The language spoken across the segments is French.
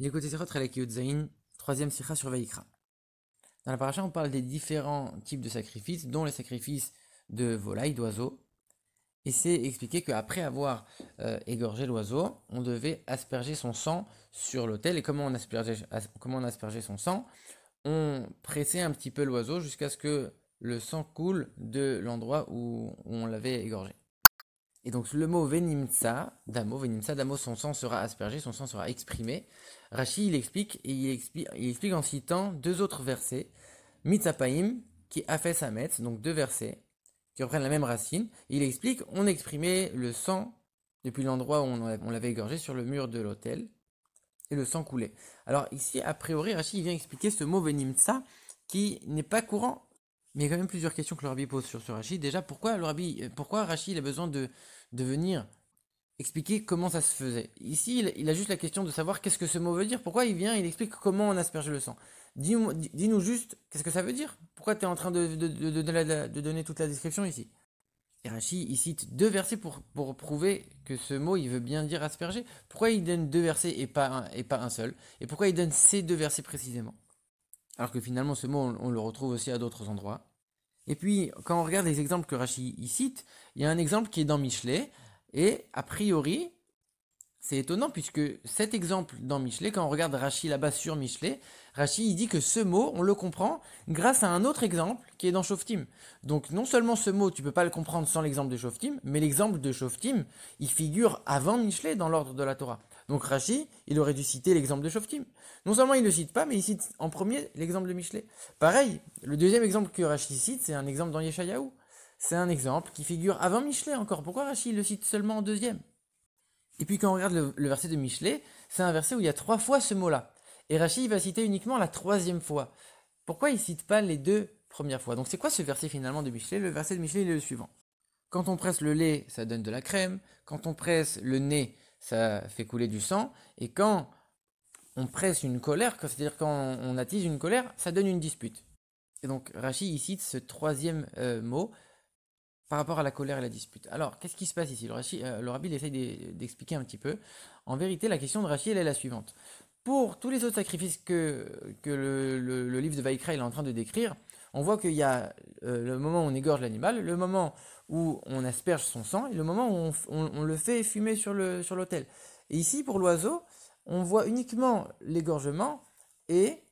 L'écoute Sirot Relek Yud Zayin, troisième sikha sur Vaïkra. Dans la paracha, on parle des différents types de sacrifices, dont les sacrifices de volailles, d'oiseaux. Et c'est expliqué qu'après avoir égorgé l'oiseau, on devait asperger son sang sur l'autel. Et comment on aspergeait son sang? On pressait un petit peu l'oiseau jusqu'à ce que le sang coule de l'endroit où on l'avait égorgé. Et donc le mot venimtsa, damo, son sang sera aspergé, son sang sera exprimé. Rashi il explique en citant deux autres versets, mitzapaim, qui a fait sa metz, donc deux versets, qui reprennent la même racine. Il explique, on exprimait le sang depuis l'endroit où on l'avait égorgé sur le mur de l'autel, et le sang coulait. Alors ici, a priori, Rashi vient expliquer ce mot venimtsa, qui n'est pas courant. Mais il y a quand même plusieurs questions que le Rabbi pose sur Rashi. Déjà, pourquoi Rashi il a besoin de venir expliquer comment ça se faisait? Ici, il a juste la question de savoir qu'est-ce que ce mot veut dire. Pourquoi il explique comment on asperge le sang? Dis-nous juste qu'est-ce que ça veut dire. Pourquoi tu es en train de donner toute la description ici? Et Rashi, il cite deux versets pour prouver que ce mot, il veut bien dire asperger. Pourquoi il donne deux versets et pas un seul? Et pourquoi il donne ces deux versets précisément? Alors que finalement, ce mot, on le retrouve aussi à d'autres endroits. Et puis, quand on regarde les exemples que Rashi y cite, il y a un exemple qui est dans Michelet, et a priori, c'est étonnant puisque cet exemple dans Michelet, quand on regarde Rashi là-bas sur Michelet, Rashi il dit que ce mot, on le comprend grâce à un autre exemple qui est dans Shoftim. Donc non seulement ce mot, tu peux pas le comprendre sans l'exemple de Shoftim, mais l'exemple de Shoftim, il figure avant Michelet dans l'ordre de la Torah. Donc Rashi, il aurait dû citer l'exemple de Shoftim. Non seulement il ne le cite pas, mais il cite en premier l'exemple de Michelet. Pareil, le deuxième exemple que Rashi cite, c'est un exemple dans Yeshayahu. C'est un exemple qui figure avant Michelet encore. Pourquoi Rashi le cite seulement en deuxième? Et puis quand on regarde le verset de Michelet, c'est un verset où il y a 3 fois ce mot-là. Et Rashi va citer uniquement la 3e fois. Pourquoi il ne cite pas les 2 premières fois? Donc c'est quoi ce verset finalement de Michelet? Le verset de Michelet est le suivant. Quand on presse le lait, ça donne de la crème. Quand on presse le nez, ça fait couler du sang. Et quand on presse une colère, c'est-à-dire quand on attise une colère, ça donne une dispute. Et donc Rashi il cite ce 3e mot par rapport à la colère et la dispute. Alors, qu'est-ce qui se passe ici? Le Rabbi essaye d'expliquer un petit peu. En vérité, la question de Rashi, elle est la suivante. Pour tous les autres sacrifices que le livre de Vaïkra est en train de décrire, on voit qu'il y a le moment où on égorge l'animal, le moment où on asperge son sang, et le moment où on le fait fumer sur l'autel. Et ici, pour l'oiseau, on voit uniquement l'égorgement et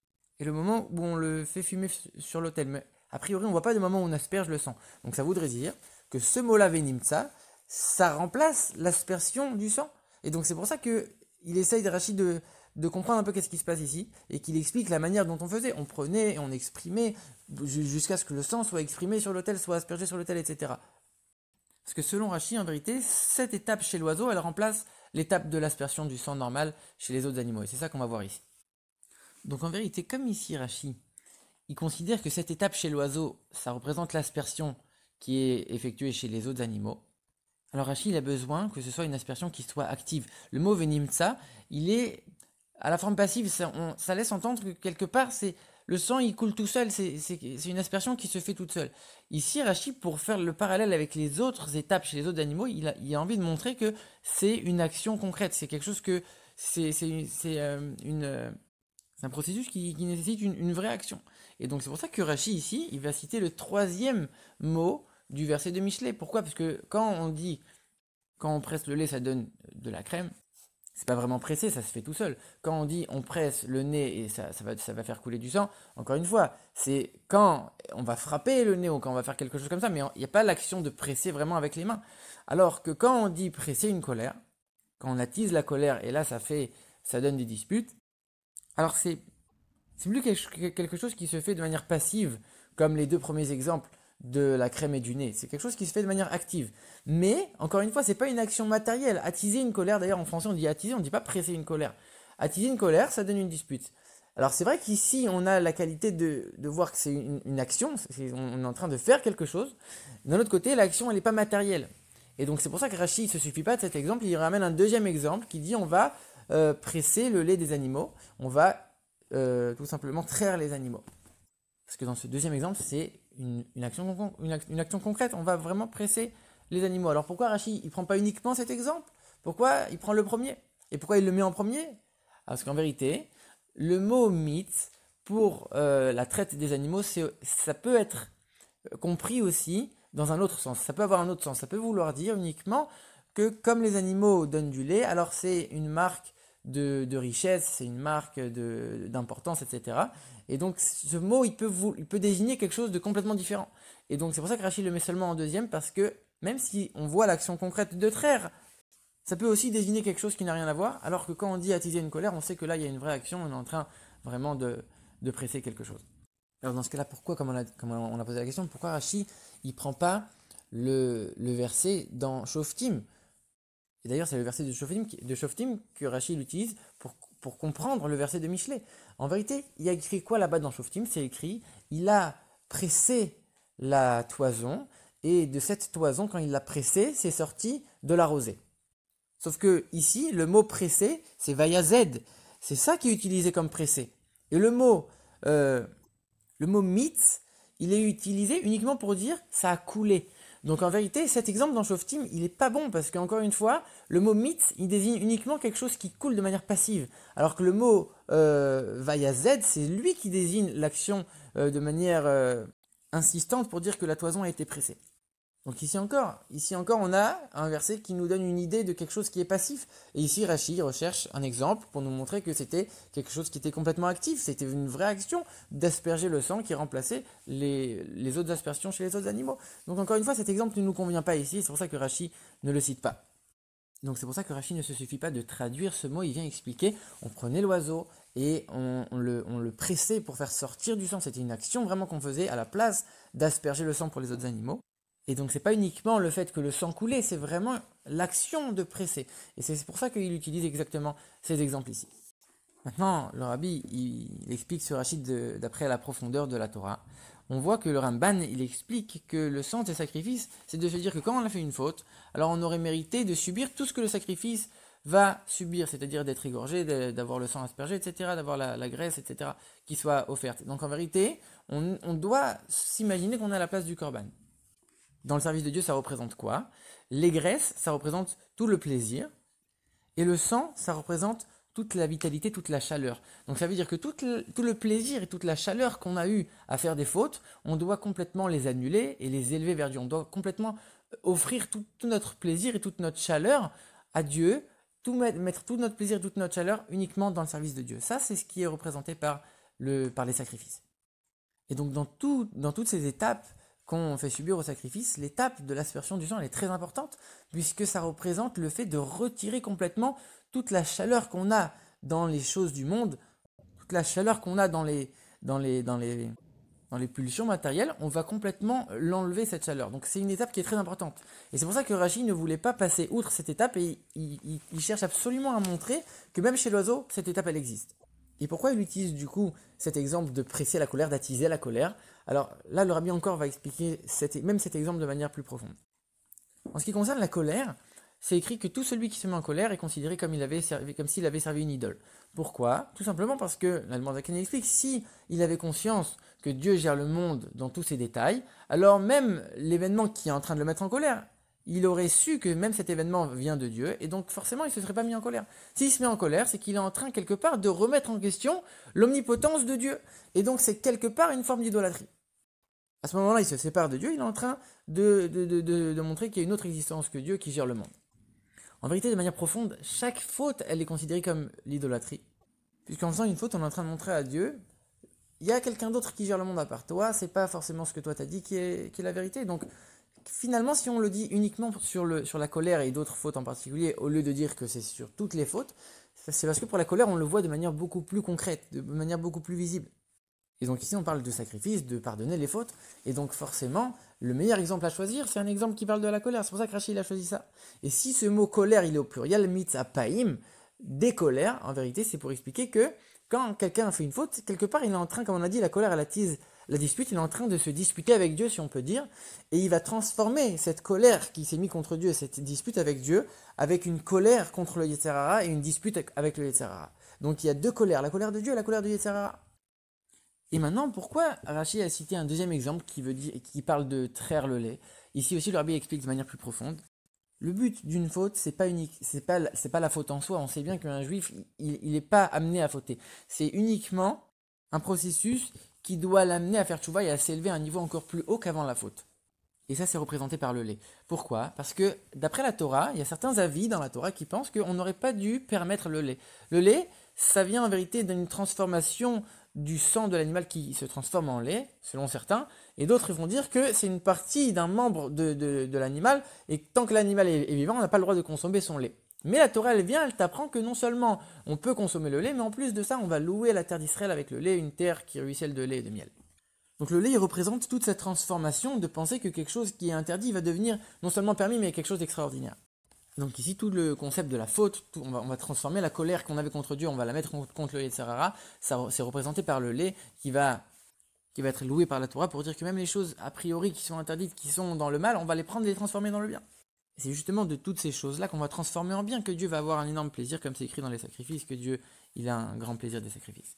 le moment où on le fait fumer sur l'autel. Mais a priori, on ne voit pas de moment où on asperge le sang. Donc ça voudrait dire que ce mot-là, venimtsa, ça remplace l'aspersion du sang. Et donc c'est pour ça qu'il essaye de comprendre un peu qu'est-ce qui se passe ici, et qu'il explique la manière dont on faisait. On prenait et on exprimait jusqu'à ce que le sang soit exprimé sur l'autel, soit aspergé sur l'autel, etc. Parce que selon Rashi, en vérité, cette étape chez l'oiseau, elle remplace l'étape de l'aspersion du sang normal chez les autres animaux. Et c'est ça qu'on va voir ici. Donc en vérité, comme ici Rashi, il considère que cette étape chez l'oiseau, ça représente l'aspersion qui est effectuée chez les autres animaux. Alors Rashi, il a besoin que ce soit une aspersion qui soit active. Le mot venimtsa, il est à la forme passive, ça laisse entendre que quelque part, le sang, il coule tout seul, c'est une aspersion qui se fait toute seule. Ici, Rashi, pour faire le parallèle avec les autres étapes chez les autres animaux, il a envie de montrer que c'est une action concrète, c'est quelque chose que c'est un processus qui nécessite une vraie action. Et donc c'est pour ça que Rashi ici, il va citer le 3e mot du verset de Michelet. Pourquoi? Parce que quand on presse le lait, ça donne de la crème, c'est pas vraiment pressé, ça se fait tout seul. Quand on dit on presse le nez et ça va faire couler du sang, encore une fois, c'est quand on va frapper le nez ou quand on va faire quelque chose comme ça, mais il n'y a pas l'action de presser vraiment avec les mains. Alors que quand on dit presser une colère, quand on attise la colère et là ça donne des disputes, alors c'est plus quelque chose qui se fait de manière passive, comme les 2 premiers exemples de la crème et du nez. C'est quelque chose qui se fait de manière active. Mais, encore une fois, c'est pas une action matérielle. Attiser une colère, d'ailleurs en français on dit attiser, on ne dit pas presser une colère. Attiser une colère, ça donne une dispute. Alors c'est vrai qu'ici on a la qualité de voir que c'est une action, on est en train de faire quelque chose. D'un autre côté, l'action elle n'est pas matérielle. Et donc c'est pour ça que Rashi ne se suffit pas de cet exemple, il ramène un deuxième exemple qui dit on va presser le lait des animaux, on va tout simplement traire les animaux. Parce que dans ce deuxième exemple, c'est une action concrète. On va vraiment presser les animaux. Alors pourquoi Rashi, il ne prend pas uniquement cet exemple? Pourquoi il prend le premier? Et pourquoi il le met en premier? Parce qu'en vérité, le mot mitz pour la traite des animaux, ça peut être compris aussi dans un autre sens. Ça peut avoir un autre sens. Ça peut vouloir dire uniquement que comme les animaux donnent du lait, alors c'est une marque de richesse, c'est une marque d'importance, etc. Et donc ce mot, il peut désigner quelque chose de complètement différent. Et donc c'est pour ça que Rachid le met seulement en deuxième, parce que même si on voit l'action concrète de traire, ça peut aussi désigner quelque chose qui n'a rien à voir, alors que quand on dit attiser une colère, on sait que là il y a une vraie action, on est en train vraiment de presser quelque chose. Alors dans ce cas-là, pourquoi, comme on a posé la question, pourquoi Rachid il prend pas le verset dans Shoftim? Et d'ailleurs, c'est le verset de Shoftim que Rachid utilise pour comprendre le verset de Michelet. En vérité, il y a écrit quoi là-bas dans Shoftim? C'est écrit, il a pressé la toison, et de cette toison, quand il l'a pressée, c'est sorti de la rosée. Sauf que ici, le mot pressé, c'est vayazed. C'est ça qui est utilisé comme pressé. Et le mot mitz, il est utilisé uniquement pour dire ça a coulé. Donc en vérité, cet exemple dans Shoftim, il n'est pas bon parce qu'encore une fois, le mot mitz, il désigne uniquement quelque chose qui coule de manière passive. Alors que le mot vayazed, c'est lui qui désigne l'action de manière insistante pour dire que la toison a été pressée. Donc ici encore, on a un verset qui nous donne une idée de quelque chose qui est passif. Et ici, Rachid recherche un exemple pour nous montrer que c'était quelque chose qui était complètement actif. C'était une vraie action d'asperger le sang qui remplaçait les autres aspersions chez les autres animaux. Donc encore une fois, cet exemple ne nous convient pas ici. C'est pour ça que Rachid ne le cite pas. Donc c'est pour ça que Rachid ne se suffit pas de traduire ce mot. Il vient expliquer, on prenait l'oiseau et on le pressait pour faire sortir du sang. C'était une action vraiment qu'on faisait à la place d'asperger le sang pour les autres animaux. Et donc c'est pas uniquement le fait que le sang coulait, c'est vraiment l'action de presser. Et c'est pour ça qu'il utilise exactement ces exemples ici. Maintenant, le Rabbi, il explique ce Rachid d'après la profondeur de la Torah. On voit que le Ramban, il explique que le sens des sacrifices, c'est de se dire que quand on a fait une faute, alors on aurait mérité de subir tout ce que le sacrifice va subir, c'est-à-dire d'être égorgé, d'avoir le sang aspergé, etc., d'avoir la graisse, etc., qui soit offerte. Donc en vérité, on doit s'imaginer qu'on est à la place du Corban. Dans le service de Dieu, ça représente quoi? Les graisses, ça représente tout le plaisir. Et le sang, ça représente toute la vitalité, toute la chaleur. Donc ça veut dire que tout le plaisir et toute la chaleur qu'on a eu à faire des fautes, on doit complètement les annuler et les élever vers Dieu. On doit complètement offrir tout notre plaisir et toute notre chaleur à Dieu, mettre tout notre plaisir et toute notre chaleur uniquement dans le service de Dieu. Ça, c'est ce qui est représenté par les sacrifices. Et donc dans toutes ces étapes qu'on fait subir au sacrifice, l'étape de l'aspersion du sang elle est très importante, puisque ça représente le fait de retirer complètement toute la chaleur qu'on a dans les choses du monde, toute la chaleur qu'on a dans les pulsions matérielles, on va complètement l'enlever cette chaleur. Donc c'est une étape qui est très importante. Et c'est pour ça que Rachid ne voulait pas passer outre cette étape, et il cherche absolument à montrer que même chez l'oiseau, cette étape elle existe. Et pourquoi il utilise du coup cet exemple de presser la colère, d'attiser la colère? Alors là, le Rabbi encore va expliquer même cet exemple de manière plus profonde. En ce qui concerne la colère, c'est écrit que tout celui qui se met en colère est considéré comme s'il avait servi une idole. Pourquoi? Tout simplement parce que, l'Allemand Zaken explique, si il avait conscience que Dieu gère le monde dans tous ses détails, alors même l'événement qui est en train de le mettre en colère, il aurait su que même cet événement vient de Dieu, et donc forcément il ne se serait pas mis en colère. S'il se met en colère, c'est qu'il est en train quelque part de remettre en question l'omnipotence de Dieu. Et donc c'est quelque part une forme d'idolâtrie. À ce moment-là, il se sépare de Dieu, il est en train de montrer qu'il y a une autre existence que Dieu qui gère le monde. En vérité, de manière profonde, chaque faute, elle est considérée comme l'idolâtrie. Puisqu'en faisant une faute, on est en train de montrer à Dieu, il y a quelqu'un d'autre qui gère le monde à part toi, c'est pas forcément ce que toi t'as dit qui est la vérité. Donc finalement, si on le dit uniquement sur la colère et d'autres fautes en particulier, au lieu de dire que c'est sur toutes les fautes, c'est parce que pour la colère, on le voit de manière beaucoup plus concrète, de manière beaucoup plus visible. Et donc ici, on parle de sacrifice, de pardonner les fautes, et donc forcément, le meilleur exemple à choisir, c'est un exemple qui parle de la colère. C'est pour ça que Rachid a choisi ça. Et si ce mot colère, il est au pluriel, mitzapaim, des colères, en vérité, c'est pour expliquer que quand quelqu'un fait une faute, quelque part, il est en train, comme on a dit, la colère, elle attise la dispute, il est en train de se disputer avec Dieu, si on peut dire, et il va transformer cette colère qui s'est mise contre Dieu, cette dispute avec Dieu, avec une colère contre le Yetzer Hara et une dispute avec le Yetzer Hara. Donc il y a deux colères, la colère de Dieu et la colère du Yetzer Hara. Et maintenant, pourquoi Rachid a cité un deuxième exemple qui parle de traire le lait? Ici aussi, le Rabbi explique de manière plus profonde. Le but d'une faute, c'est pas unique, c'est pas la faute en soi. On sait bien qu'un juif, il n'est pas amené à fauter. C'est uniquement un processus qui doit l'amener à faire tchouva et à s'élever à un niveau encore plus haut qu'avant la faute. Et ça, c'est représenté par le lait. Pourquoi? Parce que, d'après la Torah, il y a certains avis dans la Torah qui pensent qu'on n'aurait pas dû permettre le lait. Le lait, ça vient en vérité d'une transformation du sang de l'animal qui se transforme en lait, selon certains, et d'autres vont dire que c'est une partie d'un membre de l'animal, et tant que l'animal est vivant, on n'a pas le droit de consommer son lait. Mais la Torah, elle vient, elle t'apprend que non seulement on peut consommer le lait, mais en plus de ça, on va louer la terre d'Israël avec le lait, une terre qui ruisselle de lait et de miel. Donc le lait, il représente toute cette transformation de penser que quelque chose qui est interdit va devenir non seulement permis, mais quelque chose d'extraordinaire. Donc ici, tout le concept de la faute, on va transformer la colère qu'on avait contre Dieu, on va la mettre contre le Yetzirah, ça c'est représenté par le lait qui va être loué par la Torah pour dire que même les choses a priori qui sont interdites, qui sont dans le mal, on va les prendre et les transformer dans le bien. Et c'est justement de toutes ces choses-là qu'on va transformer en bien que Dieu va avoir un énorme plaisir, comme c'est écrit dans les sacrifices, que Dieu il a un grand plaisir des sacrifices.